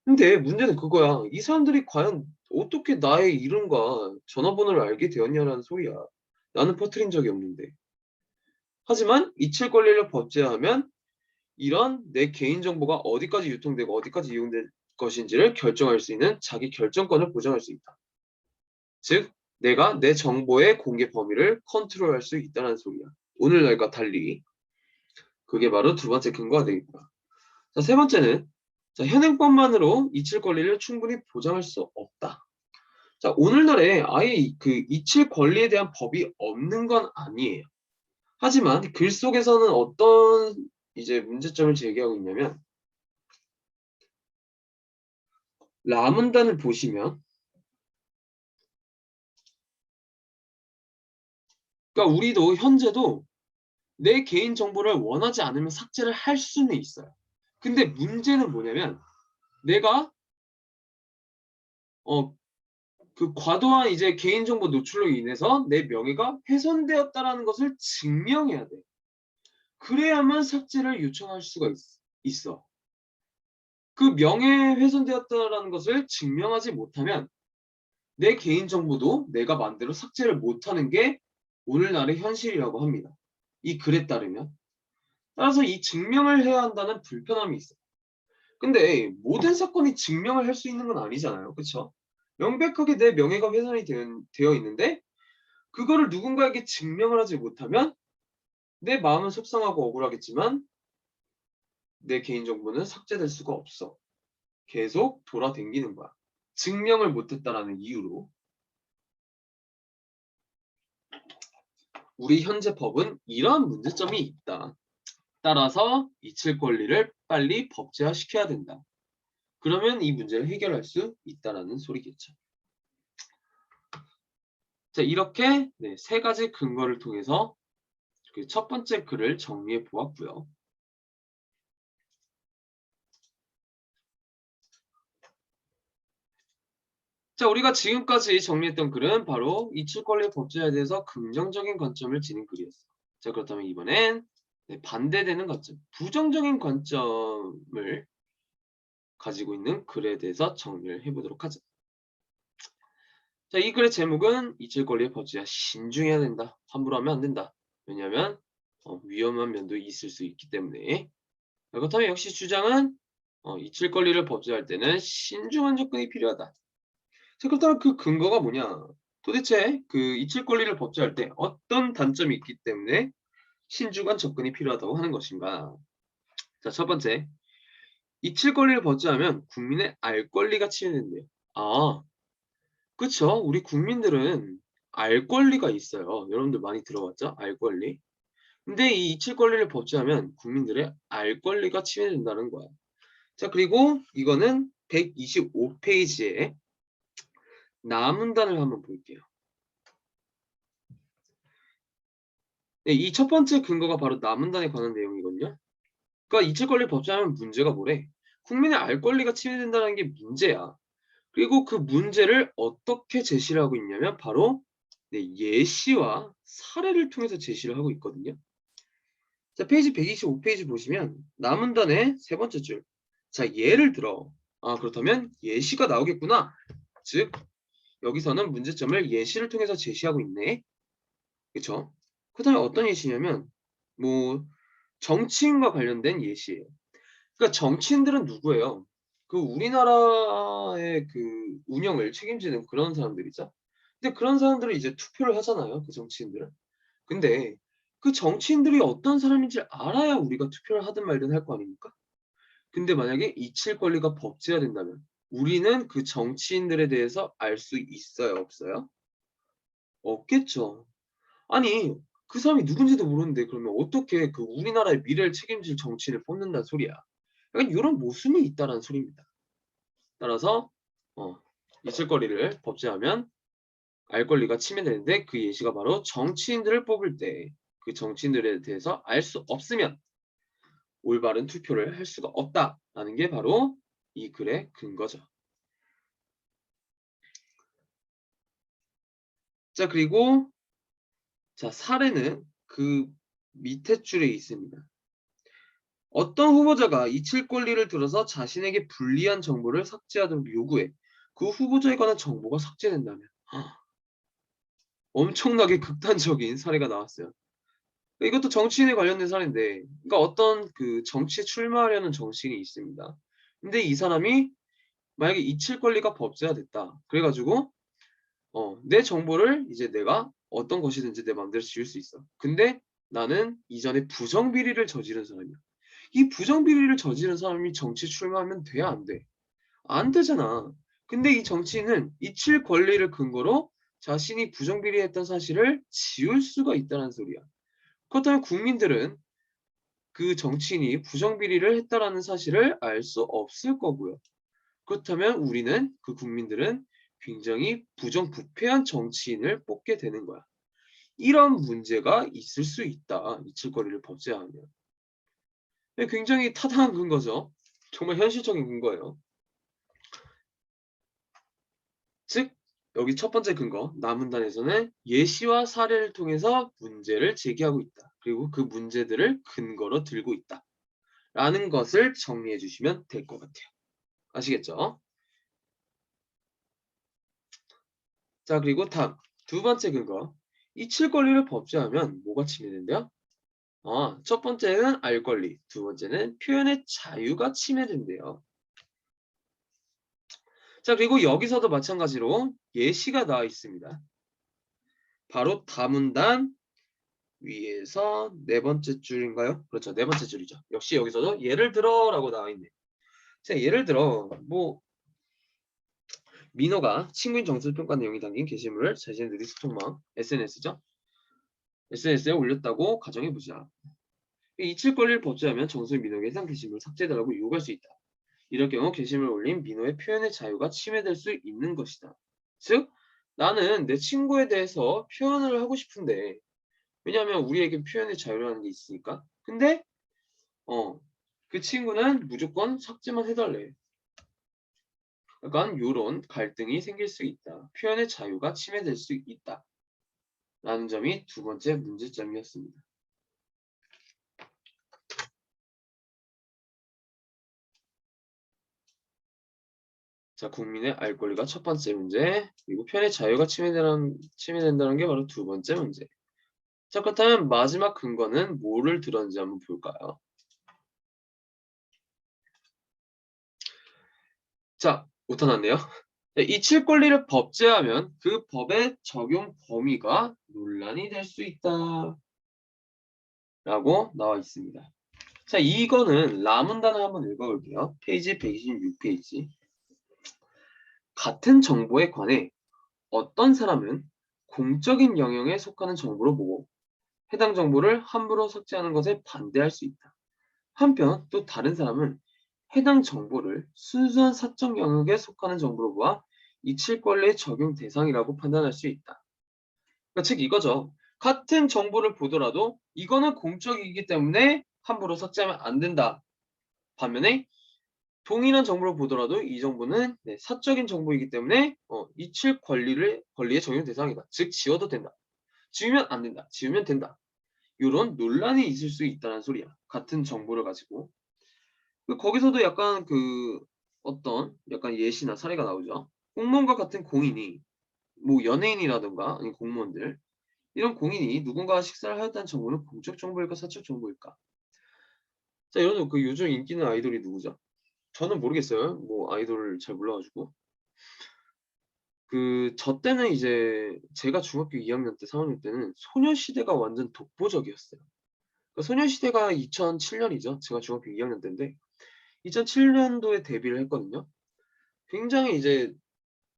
근데 문제는 그거야. 이 사람들이 과연 어떻게 나의 이름과 전화번호를 알게 되었냐라는 소리야. 나는 퍼뜨린 적이 없는데. 하지만 이칠 권리를 법제화하면 이런 내 개인정보가 어디까지 유통되고 어디까지 이용될 것인지를 결정할 수 있는 자기 결정권을 보장할 수 있다. 즉 내가 내 정보의 공개 범위를 컨트롤할 수 있다는 소리야. 오늘날과 달리. 그게 바로 두 번째 근거가 되겠다. 자, 세 번째는 자, 현행법만으로 이칠 권리를 충분히 보장할 수 없다. 자, 오늘날에 아예 그 이칠 권리에 대한 법이 없는 건 아니에요. 하지만 글 속에서는 어떤 이제 문제점을 제기하고 있냐면 라문단을 보시면 그러니까 우리도 현재도 내 개인 정보를 원하지 않으면 삭제를 할 수는 있어요. 근데 문제는 뭐냐면 내가 그 과도한 이제 개인정보 노출로 인해서 내 명예가 훼손되었다라는 것을 증명해야 돼. 그래야만 삭제를 요청할 수가 있어. 그 명예 훼손되었다라는 것을 증명하지 못하면 내 개인정보도 내가 마음대로 삭제를 못하는 게 오늘날의 현실이라고 합니다. 이 글에 따르면. 따라서 이 증명을 해야 한다는 불편함이 있어요. 근데 모든 사건이 증명을 할 수 있는 건 아니잖아요. 그쵸? 명백하게 내 명예가 훼손이 되어 있는데 그거를 누군가에게 증명을 하지 못하면 내 마음은 속상하고 억울하겠지만 내 개인정보는 삭제될 수가 없어. 계속 돌아다니는 거야. 증명을 못했다라는 이유로. 우리 현재 법은 이러한 문제점이 있다. 따라서 이칠 권리를 빨리 법제화시켜야 된다. 그러면 이 문제를 해결할 수 있다라는 소리겠죠. 자, 이렇게 세 가지 근거를 통해서 그 첫 번째 글을 정리해 보았고요. 자, 우리가 지금까지 정리했던 글은 바로 이칠 권리 법제화에 대해서 긍정적인 관점을 지닌 글이었어. 자, 그렇다면 이번엔 반대되는 관점, 부정적인 관점을 가지고 있는 글에 대해서 정리를 해보도록 하죠. 자, 이 글의 제목은 이칠 권리의 법제화 신중해야 된다. 함부로 하면 안 된다. 왜냐하면 위험한 면도 있을 수 있기 때문에. 그렇다면 역시 주장은 이칠 권리를 법제화할 때는 신중한 접근이 필요하다. 자, 그렇다면 그 근거가 뭐냐? 도대체 그 이칠 권리를 법제할 때 어떤 단점이 있기 때문에 신중한 접근이 필요하다고 하는 것인가? 자, 첫 번째. 이칠 권리를 법제하면 국민의 알 권리가 침해된대요. 아, 그쵸. 우리 국민들은 알 권리가 있어요. 여러분들 많이 들어봤죠? 알 권리. 근데 이 이칠 권리를 법제하면 국민들의 알 권리가 침해된다는 거야. 자, 그리고 이거는 125페이지에 나문단을 한번 볼게요. 네, 이 첫 번째 근거가 바로 나문단에 관한 내용이거든요. 그러니까 이칠 권리 법제하면 문제가 뭐래? 국민의 알 권리가 침해된다는 게 문제야. 그리고 그 문제를 어떻게 제시를 하고 있냐면 바로 예시와 사례를 통해서 제시를 하고 있거든요. 자, 페이지 125페이지 보시면 나문단의 세 번째 줄. 자, 예를 들어. 아, 그렇다면 예시가 나오겠구나. 즉, 여기서는 문제점을 예시를 통해서 제시하고 있네. 그쵸? 그 다음에 어떤 예시냐면 뭐 정치인과 관련된 예시예요. 그러니까 정치인들은 누구예요? 그 우리나라의 그 운영을 책임지는 그런 사람들이죠. 근데 그런 사람들은 이제 투표를 하잖아요. 그 정치인들은. 근데 그 정치인들이 어떤 사람인지 알아야 우리가 투표를 하든 말든 할 거 아닙니까? 근데 만약에 이칠 권리가 법제화된다면 우리는 그 정치인들에 대해서 알 수 있어요, 없어요? 없겠죠. 아니, 그 사람이 누군지도 모르는데 그러면 어떻게 그 우리나라의 미래를 책임질 정치인을 뽑는다는 소리야. 약간 이런 모순이 있다는 소리입니다. 따라서 이칠거리를 법제하면 알 권리가 침해되는데 그 예시가 바로 정치인들을 뽑을 때 그 정치인들에 대해서 알 수 없으면 올바른 투표를 할 수가 없다라는 게 바로 이 글의 근거죠. 자, 그리고 자, 사례는 그 밑에 줄에 있습니다. 어떤 후보자가 이칠 권리를 들어서 자신에게 불리한 정보를 삭제하도록 요구해. 그 후보자에 관한 정보가 삭제된다면 엄청나게 극단적인 사례가 나왔어요. 이것도 정치인에 관련된 사례인데, 그러니까 어떤 그 정치에 출마하려는 정치인이 있습니다. 근데 이 사람이 만약에 이칠 권리가 법제화됐다. 그래가지고 내 정보를 이제 내가 어떤 것이든지 내 마음대로 지울 수 있어. 근데 나는 이전에 부정비리를 저지른 사람이야. 이 부정비리를 저지른 사람이 정치 출마하면 돼, 안 돼? 안 되잖아. 근데 이 정치인은 이칠 권리를 근거로 자신이 부정비리했던 사실을 지울 수가 있다는 소리야. 그렇다면 국민들은 그 정치인이 부정비리를 했다라는 사실을 알 수 없을 거고요. 그렇다면 우리는 그 국민들은 굉장히 부정부패한 정치인을 뽑게 되는 거야. 이런 문제가 있을 수 있다. 이칠거리를 법제화하면. 굉장히 타당한 근거죠. 정말 현실적인 근거예요. 즉 여기 첫 번째 근거, 남문단에서는 예시와 사례를 통해서 문제를 제기하고 있다. 그리고 그 문제들을 근거로 들고 있다. 라는 것을 정리해 주시면 될 것 같아요. 아시겠죠? 자, 그리고 다음 두 번째 근거. 이칠 권리를 법제하면 뭐가 침해된대요? 첫 번째는 알 권리, 두 번째는 표현의 자유가 침해된대요. 자, 그리고 여기서도 마찬가지로 예시가 나와 있습니다. 바로 다문단 위에서 네 번째 줄인가요? 그렇죠. 네 번째 줄이죠. 역시 여기서도 예를 들어라고 나와 있네. 자, 예를 들어 민호가 친구인 정수를 평가 내용이 담긴 게시물을 자신의 느릿톡망 SNS죠. SNS에 올렸다고 가정해보자. 이칠 권리를 법제하면 정수인 민호에게 해당 게시물을 삭제해달라고 요구할 수 있다. 이럴 경우 게시물을 올린 민호의 표현의 자유가 침해될 수 있는 것이다. 즉, 나는 내 친구에 대해서 표현을 하고 싶은데, 왜냐하면 우리에게 표현의 자유라는 게 있으니까. 근데 그 친구는 무조건 삭제만 해달래. 약간 요런 갈등이 생길 수 있다. 표현의 자유가 침해될 수 있다. 라는 점이 두 번째 문제점이었습니다. 자, 국민의 알 권리가 첫 번째 문제, 그리고 표현의 자유가 침해된다는 게 바로 두 번째 문제. 자, 그렇다면 마지막 근거는 뭐를 들었는지 한번 볼까요? 자, 나타났네요. 이칠 권리를 법제하면 그 법의 적용 범위가 논란이 될 수 있다. 라고 나와 있습니다. 자, 이거는 라문단을 한번 읽어볼게요. 페이지 126페이지. 같은 정보에 관해 어떤 사람은 공적인 영역에 속하는 정보로 보고 해당 정보를 함부로 삭제하는 것에 반대할 수 있다. 한편 또 다른 사람은 해당 정보를 순수한 사적 영역에 속하는 정보로 보아 이칠 권리의 적용 대상이라고 판단할 수 있다. 그러니까 즉 이거죠. 같은 정보를 보더라도 이거는 공적이기 때문에 함부로 삭제하면 안 된다. 반면에 동일한 정보를 보더라도 이 정보는 사적인 정보이기 때문에 이칠 권리의 적용 대상이다. 즉 지워도 된다. 지우면 안 된다. 지우면 된다. 이런 논란이 있을 수 있다는 소리야. 같은 정보를 가지고. 거기서도 약간 어떤 약간 예시나 사례가 나오죠. 공무원과 같은 공인이 뭐 연예인이라든가 아니면 공무원들 이런 공인이 누군가와 식사를 하였다는 정보는 공적 정보일까 사적 정보일까? 자, 이런 요즘 인기 있는 아이돌이 누구죠? 저는 모르겠어요. 뭐 아이돌을 잘 몰라가지고. 저 때는 이제 제가 중학교 2학년 때, 3학년 때는 소녀시대가 완전 독보적이었어요. 소녀시대가 2007년이죠. 제가 중학교 2학년 때인데 2007년도에 데뷔를 했거든요. 굉장히 이제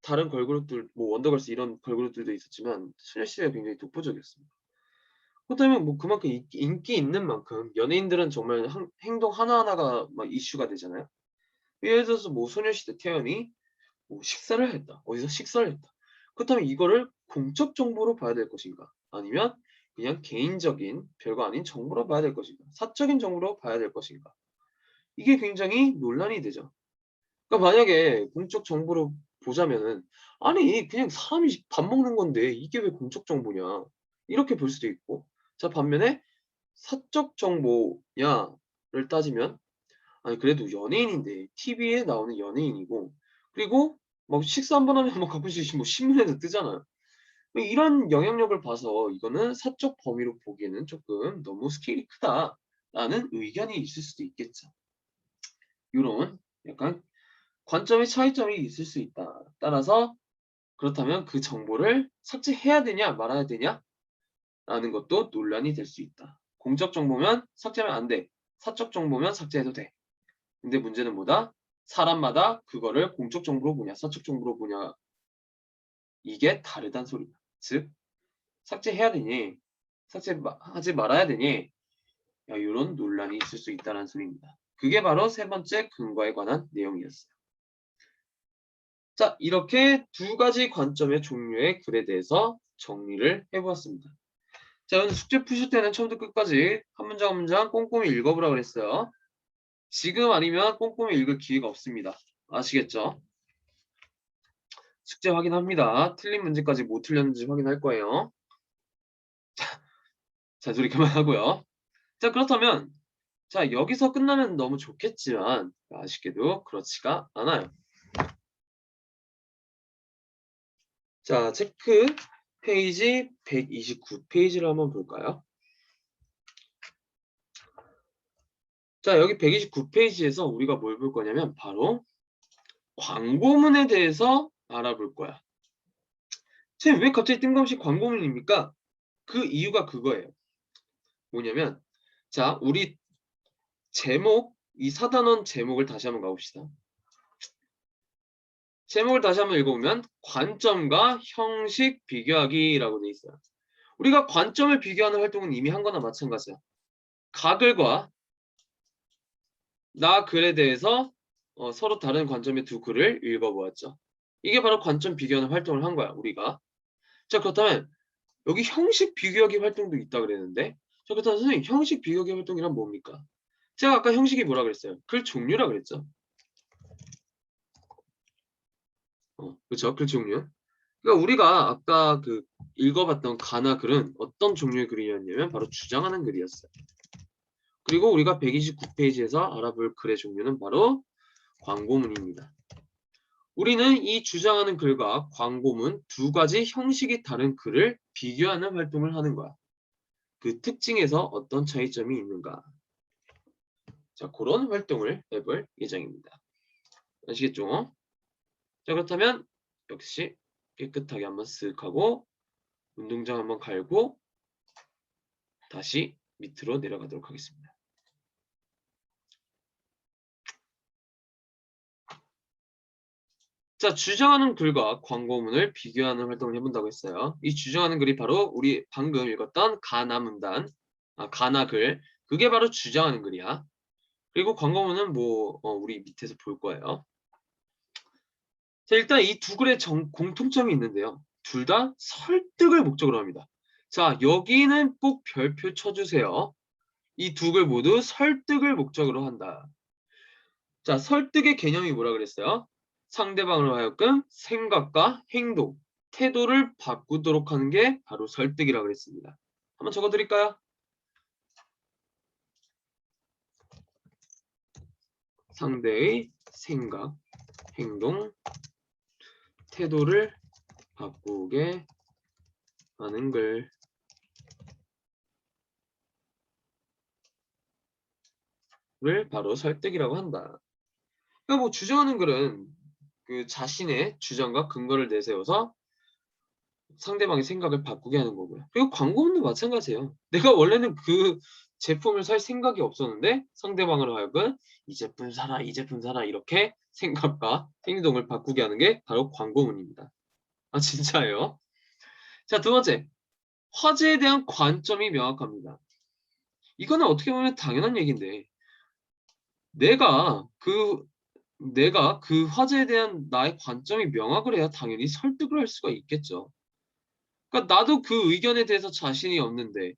다른 걸그룹들, 뭐 원더걸스 이런 걸그룹들도 있었지만 소녀시대가 굉장히 독보적이었습니다. 그렇다면 뭐 그만큼 인기 있는 만큼 연예인들은 정말 행동 하나하나가 막 이슈가 되잖아요. 예를 들어서 뭐 소녀시대 태연이 뭐 식사를 했다. 어디서 식사를 했다. 그렇다면 이거를 공적 정보로 봐야 될 것인가? 아니면 그냥 개인적인 별거 아닌 정보로 봐야 될 것인가? 사적인 정보로 봐야 될 것인가? 이게 굉장히 논란이 되죠. 그러니까 만약에 공적 정보로 보자면은 아니 그냥 사람이 밥 먹는 건데 이게 왜 공적 정보냐? 이렇게 볼 수도 있고. 자, 반면에 사적 정보냐를 따지면 아니 그래도 연예인인데 TV에 나오는 연예인이고 그리고 막 식사 한 번 하면 뭐 가끔씩 뭐 신문에도 뜨잖아요. 이런 영향력을 봐서 이거는 사적 범위로 보기에는 조금 너무 스케일이 크다라는 의견이 있을 수도 있겠죠. 요런 약간 관점의 차이점이 있을 수 있다. 따라서 그렇다면 그 정보를 삭제해야 되냐 말아야 되냐라는 것도 논란이 될 수 있다. 공적 정보면 삭제하면 안 돼. 사적 정보면 삭제해도 돼. 근데 문제는 뭐다? 사람마다 그거를 공적 정보로 보냐 사적 정보로 보냐 이게 다르단 소리다. 즉 삭제해야 되니 삭제하지 말아야 되니 이런 논란이 있을 수 있다는 소리입니다. 그게 바로 세 번째 근거에 관한 내용이었어요. 자, 이렇게 두 가지 관점의 종류의 글에 대해서 정리를 해보았습니다. 자, 오늘 숙제 푸실 때는 처음부터 끝까지 한 문장 한 문장 꼼꼼히 읽어보라고 그랬어요. 지금 아니면 꼼꼼히 읽을 기회가 없습니다. 아시겠죠? 숙제 확인합니다. 틀린 문제까지 뭐 틀렸는지 확인할 거예요. 자, 잔소리 그만하고요. 자, 그렇다면 자, 여기서 끝나면 너무 좋겠지만 아쉽게도 그렇지가 않아요. 자, 체크 페이지 129페이지를 한번 볼까요? 자, 여기 129페이지에서 우리가 뭘 볼 거냐면 바로 광고문에 대해서 알아볼 거야. 선생님, 왜 갑자기 뜬금없이 광고문입니까? 그 이유가 그거예요. 뭐냐면 자, 우리 제목, 이 4단원 제목을 다시 한번 가봅시다. 제목을 다시 한번 읽어보면 관점과 형식 비교하기라고 돼 있어요. 우리가 관점을 비교하는 활동은 이미 한 거나 마찬가지야. 가글과 나 글에 대해서 서로 다른 관점의 두 글을 읽어보았죠. 이게 바로 관점 비교하는 활동을 한 거야, 우리가. 자, 그렇다면 여기 형식 비교하기 활동도 있다 그랬는데 자, 그렇다면 선생님, 형식 비교하기 활동이란 뭡니까? 제가 아까 형식이 뭐라 그랬어요? 글 종류라 그랬죠. 그렇죠? 글 종류. 그러니까 우리가 아까 그 읽어봤던 가나 글은 어떤 종류의 글이었냐면 바로 주장하는 글이었어요. 그리고 우리가 129페이지에서 알아볼 글의 종류는 바로 광고문입니다. 우리는 이 주장하는 글과 광고문 두 가지 형식이 다른 글을 비교하는 활동을 하는 거야. 그 특징에서 어떤 차이점이 있는가? 자, 그런 활동을 해볼 예정입니다. 아시겠죠? 자, 그렇다면 역시 깨끗하게 한번 쓱 하고 운동장 한번 갈고 다시 밑으로 내려가도록 하겠습니다. 자, 주장하는 글과 광고문을 비교하는 활동을 해본다고 했어요. 이 주장하는 글이 바로 우리 방금 읽었던 가나 문단, 가나 글. 그게 바로 주장하는 글이야. 그리고 광고문은 우리 밑에서 볼 거예요. 자, 일단 이 두 글의 공통점이 있는데요. 둘 다 설득을 목적으로 합니다. 자, 여기는 꼭 별표 쳐주세요. 이 두 글 모두 설득을 목적으로 한다. 자, 설득의 개념이 뭐라 그랬어요? 상대방으로 하여금 생각과 행동, 태도를 바꾸도록 하는 게 바로 설득이라고 그랬습니다. 한번 적어드릴까요? 상대의 생각, 행동, 태도를 바꾸게 하는 글을 바로 설득이라고 한다. 그러니까 주장하는 글은 그 자신의 주장과 근거를 내세워서 상대방의 생각을 바꾸게 하는 거고요. 그리고 광고문도 마찬가지예요. 내가 원래는 그 제품을 살 생각이 없었는데 상대방으로 하여금 이 제품 사라, 이 제품 사라 이렇게 생각과 행동을 바꾸게 하는 게 바로 광고문입니다. 아, 진짜예요? 자, 두 번째. 화제에 대한 관점이 명확합니다. 이거는 어떻게 보면 당연한 얘기인데 내가 그 화제에 대한 나의 관점이 명확을 해야 당연히 설득을 할 수가 있겠죠. 그러니까 나도 그 의견에 대해서 자신이 없는데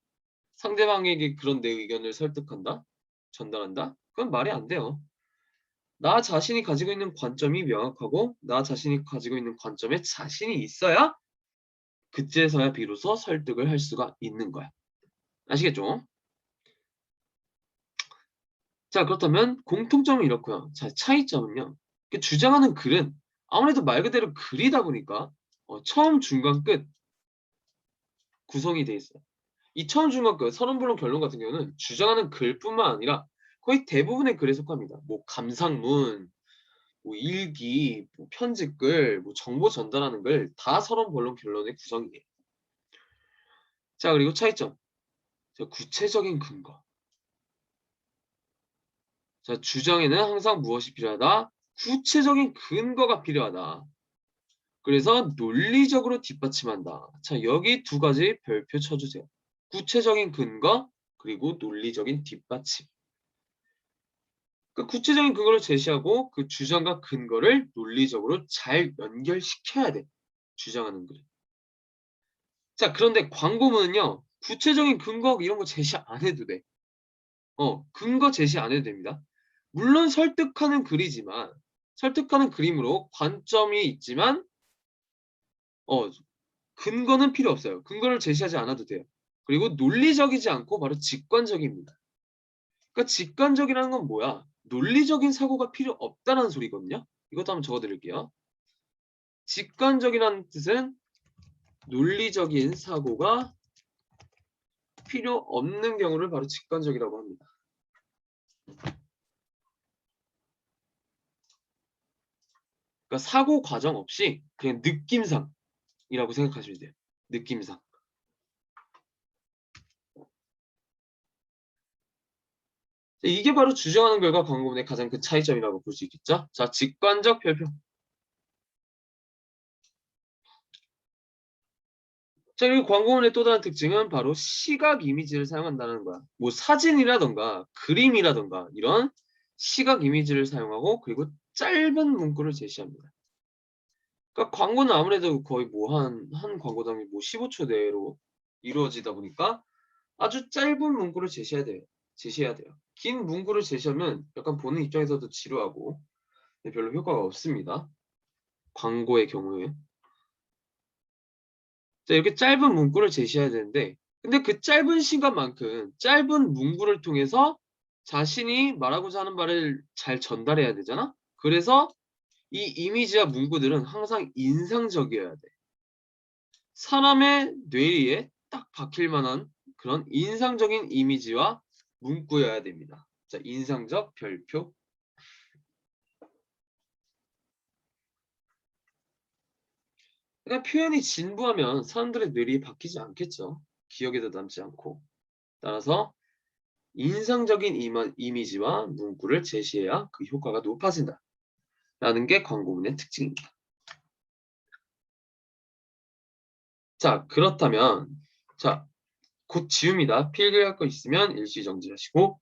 상대방에게 그런 내 의견을 설득한다? 전달한다? 그건 말이 안 돼요. 나 자신이 가지고 있는 관점이 명확하고 나 자신이 가지고 있는 관점에 자신이 있어야 그때서야 비로소 설득을 할 수가 있는 거야. 아시겠죠? 자, 그렇다면 공통점은 이렇고요. 자, 차이점은요. 주장하는 글은 아무래도 말 그대로 글이다 보니까 처음, 중간, 끝 구성이 돼 있어요. 이 처음 중학교 서론본론 결론 같은 경우는 주장하는 글뿐만 아니라 거의 대부분의 글에 속합니다. 뭐 감상문, 뭐 일기, 뭐 편집글, 뭐 정보 전달하는 글 다 서론본론 결론의 구성이에요. 자, 그리고 차이점. 자, 구체적인 근거. 자, 주장에는 항상 무엇이 필요하다? 구체적인 근거가 필요하다. 그래서 논리적으로 뒷받침한다. 자, 여기 두 가지 별표 쳐주세요. 구체적인 근거, 그리고 논리적인 뒷받침. 그 구체적인 근거를 제시하고 그 주장과 근거를 논리적으로 잘 연결시켜야 돼. 주장하는 글. 자, 그런데 광고문은요. 구체적인 근거 이런 거 제시 안 해도 돼. 근거 제시 안 해도 됩니다. 물론 설득하는 그림으로 관점이 있지만 어, 근거는 필요 없어요. 근거를 제시하지 않아도 돼요. 그리고 논리적이지 않고 바로 직관적입니다. 그러니까 직관적이라는 건 뭐야? 논리적인 사고가 필요 없다는 소리거든요. 이것도 한번 적어드릴게요. 직관적이라는 뜻은 논리적인 사고가 필요 없는 경우를 바로 직관적이라고 합니다. 그러니까 사고 과정 없이 그냥 느낌상이라고 생각하시면 돼요. 느낌상. 이게 바로 주장하는 글과 광고문의 가장 큰 차이점이라고 볼 수 있겠죠? 자, 직관적 별표. 자, 그리고 광고문의 또 다른 특징은 바로 시각 이미지를 사용한다는 거야. 뭐 사진이라던가 그림이라던가 이런 시각 이미지를 사용하고 그리고 짧은 문구를 제시합니다. 그러니까 광고는 아무래도 거의 뭐 한 광고당이 뭐 15초 내로 이루어지다 보니까 아주 짧은 문구를 제시해야 돼요. 긴 문구를 제시하면 약간 보는 입장에서도 지루하고 별로 효과가 없습니다. 광고의 경우에. 자, 이렇게 짧은 문구를 제시해야 되는데 근데 그 짧은 시간만큼 짧은 문구를 통해서 자신이 말하고자 하는 말을 잘 전달해야 되잖아? 그래서 이 이미지와 문구들은 항상 인상적이어야 돼. 사람의 뇌리에 딱 박힐 만한 그런 인상적인 이미지와 문구여야 됩니다. 자, 인상적 별표. 그러니까 표현이 진부하면 사람들의 뇌리에 박히지 않겠죠. 기억에도 남지 않고. 따라서 인상적인 이미지와 문구를 제시해야 그 효과가 높아진다. 라는 게 광고문의 특징입니다. 자, 그렇다면 자, 곧 지웁니다. 필기할 거 있으면 일시정지하시고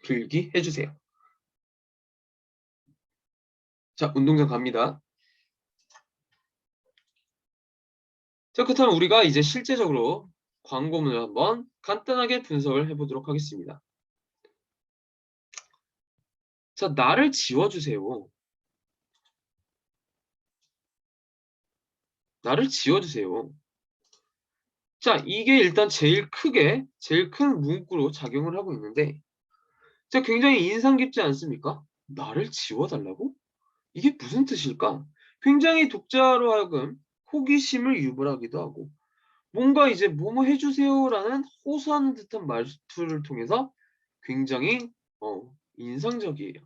필기해주세요. 자, 운동장 갑니다. 자, 그렇다면 우리가 이제 실제적으로 광고문을 한번 간단하게 분석을 해보도록 하겠습니다. 자, 나를 지워주세요. 나를 지워주세요. 자, 이게 일단 제일 큰 문구로 작용을 하고 있는데, 자, 굉장히 인상 깊지 않습니까? 나를 지워달라고? 이게 무슨 뜻일까? 굉장히 독자로 하여금 호기심을 유발하기도 하고, 뭔가 이제 뭐뭐 해주세요라는 호소하는 듯한 말투를 통해서 굉장히 인상적이에요.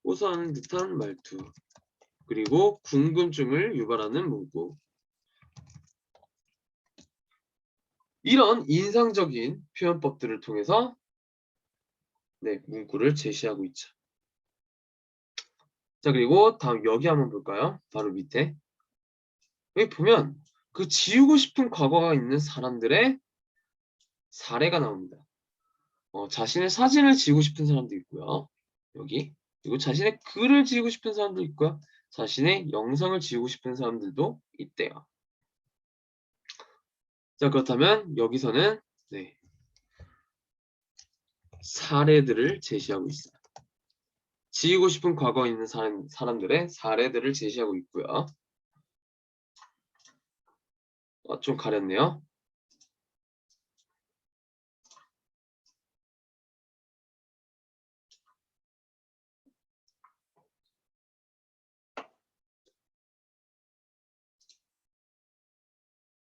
호소하는 듯한 말투. 그리고 궁금증을 유발하는 문구. 이런 인상적인 표현법들을 통해서 문구를 제시하고 있죠. 자, 그리고 다음 여기 한번 볼까요? 바로 밑에. 여기 보면 그 지우고 싶은 과거가 있는 사람들의 사례가 나옵니다. 자신의 사진을 지우고 싶은 사람도 있고요. 여기. 그리고 자신의 글을 지우고 싶은 사람도 있고요. 자신의 영상을 지우고 싶은 사람들도 있대요. 자, 그렇다면 여기서는 사례들을 제시하고 있어요. 지우고 싶은 과거 있는 사람들의 사례들을 제시하고 있고요. 좀 가렸네요.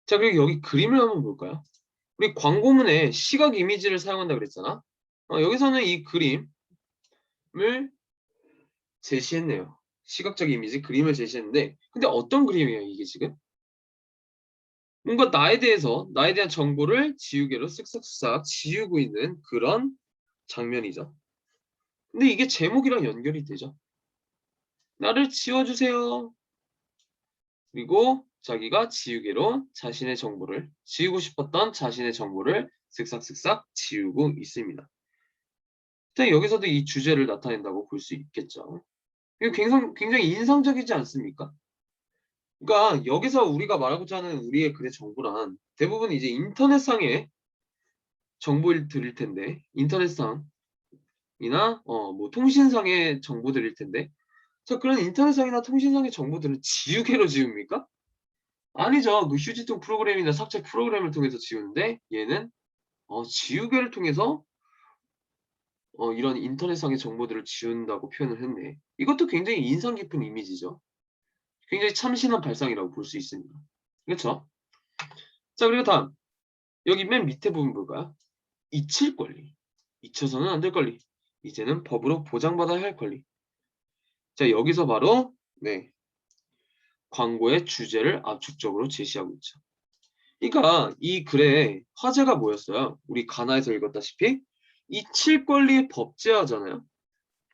자, 그리고 여기 그림을 한번 볼까요? 우리 광고문에 시각 이미지를 사용한다 그랬잖아. 여기서는 이 그림을 제시했네요. 시각적 이미지 그림을 제시했는데, 근데 어떤 그림이에요, 이게 지금? 뭔가 나에 대한 정보를 지우개로 쓱싹쓱싹 지우고 있는 그런 장면이죠. 근데 이게 제목이랑 연결이 되죠. 나를 지워주세요. 그리고 자기가 지우개로 자신의 정보를, 지우고 싶었던 자신의 정보를 쓱싹쓱싹 지우고 있습니다. 일단 여기서도 이 주제를 나타낸다고 볼 수 있겠죠. 이거 굉장히 인상적이지 않습니까? 그러니까 여기서 우리가 말하고자 하는 우리의 글의 정보란 대부분 이제 인터넷상의 정보를 드릴 텐데, 인터넷상이나 뭐 통신상의 정보들일 텐데, 자, 그런 인터넷상이나 통신상의 정보들은 지우개로 지웁니까? 아니죠. 그 휴지통 프로그램이나 삭제 프로그램을 통해서 지우는데, 얘는 지우개를 통해서 이런 인터넷상의 정보들을 지운다고 표현을 했네. 이것도 굉장히 인상 깊은 이미지죠. 굉장히 참신한 발상이라고 볼 수 있습니다. 그렇죠? 자, 그리고 다음 여기 맨 밑에 부분 볼까요? 잊힐 권리. 잊혀서는 안 될 권리. 이제는 법으로 보장받아야 할 권리. 자, 여기서 바로 광고의 주제를 압축적으로 제시하고 있죠. 그러니까 이 글의 화제가 뭐였어요? 우리 가나에서 읽었다시피 잊힐 권리의 법제화잖아요.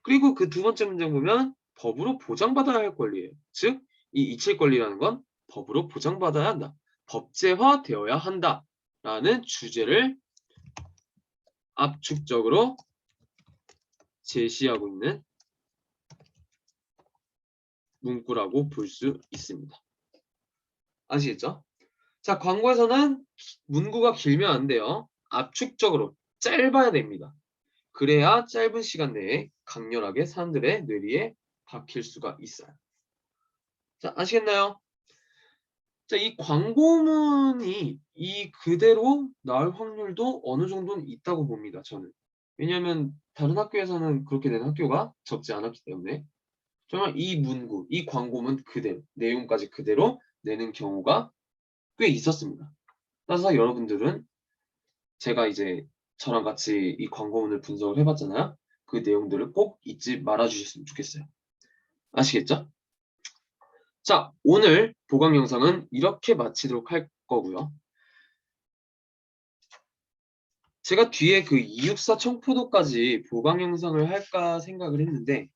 그리고 그 두 번째 문장 보면 법으로 보장받아야 할 권리예요. 즉, 이 잊힐 권리라는 건 법으로 보장받아야 한다. 법제화되어야 한다. 라는 주제를 압축적으로 제시하고 있는 문구라고 볼 수 있습니다. 아시겠죠? 자, 광고에서는 문구가 길면 안 돼요. 압축적으로 짧아야 됩니다. 그래야 짧은 시간 내에 강렬하게 사람들의 뇌리에 박힐 수가 있어요. 자, 아시겠나요? 자, 이 광고문이 이 그대로 나올 확률도 어느 정도는 있다고 봅니다, 저는. 왜냐하면 다른 학교에서는 그렇게 된 학교가 적지 않았기 때문에 정말 이 문구, 이 광고문 그대로, 내용까지 그대로 내는 경우가 꽤 있었습니다. 따라서 여러분들은 제가 이제 저랑 같이 이 광고문을 분석을 해봤잖아요. 그 내용들을 꼭 잊지 말아 주셨으면 좋겠어요. 아시겠죠? 자, 오늘 보강 영상은 이렇게 마치도록 할 거고요. 제가 뒤에 그 264 청포도까지 보강 영상을 할까 생각을 했는데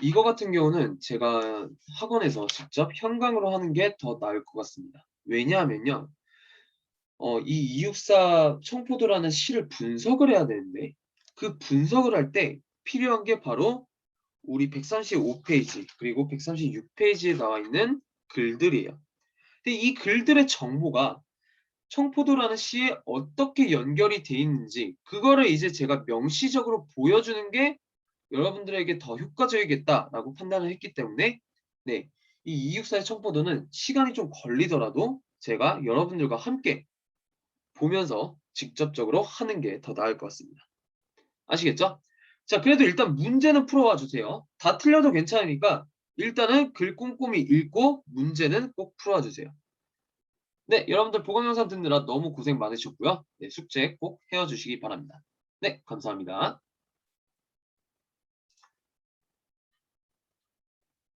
이거 같은 경우는 제가 학원에서 직접 현강으로 하는 게 더 나을 것 같습니다. 왜냐하면요. 이 264 청포도라는 시를 분석을 해야 되는데 그 분석을 할 때 필요한 게 바로 우리 135페이지 그리고 136페이지에 나와 있는 글들이에요. 근데 이 글들의 정보가 청포도라는 시에 어떻게 연결이 돼 있는지 그거를 이제 제가 명시적으로 보여주는 게 여러분들에게 더 효과적이겠다라고 판단을 했기 때문에 이 264의 청포도는 시간이 좀 걸리더라도 제가 여러분들과 함께 보면서 직접적으로 하는 게 더 나을 것 같습니다. 아시겠죠? 자, 그래도 일단 문제는 풀어와 주세요. 다 틀려도 괜찮으니까 일단은 글 꼼꼼히 읽고 문제는 꼭 풀어와 주세요. 네, 여러분들 보강 영상 듣느라 너무 고생 많으셨고요. 네, 숙제 꼭 해와 주시기 바랍니다. 네, 감사합니다.